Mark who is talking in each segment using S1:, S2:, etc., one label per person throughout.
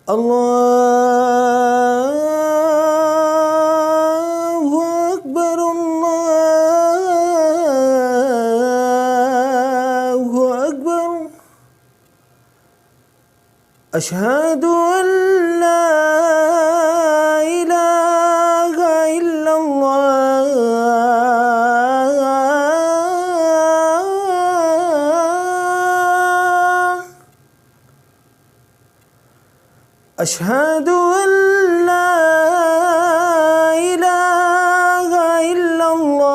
S1: الله أكبر الله أكبر. أشهد أن لا إله إلا الله. أشهد أن لا إله إلا الله.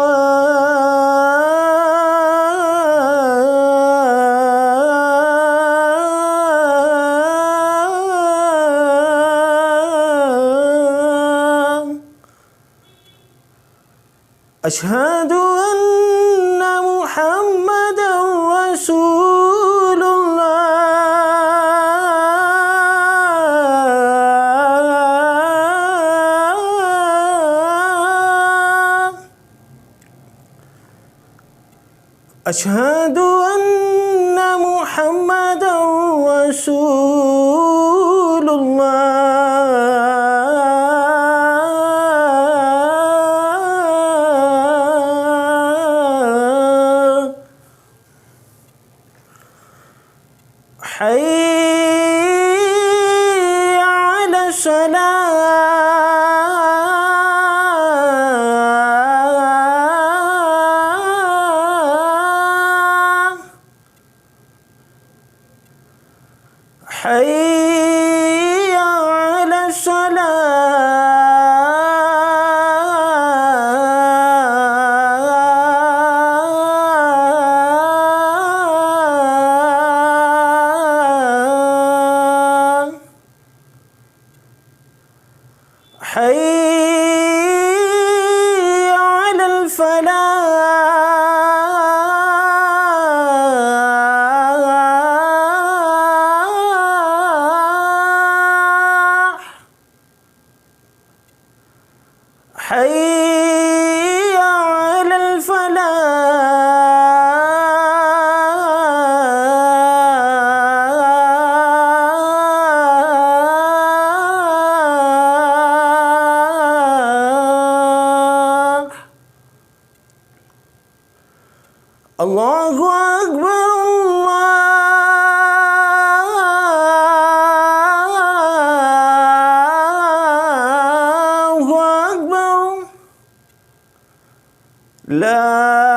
S1: أشهد أن محمدًا رسول الله. أشهد أن محمدًا رسول الله. حي على الصلاة. حي على الصلاة. حي على الفلاح. حي على الفلاح. الله أكبر الله أكبر. لا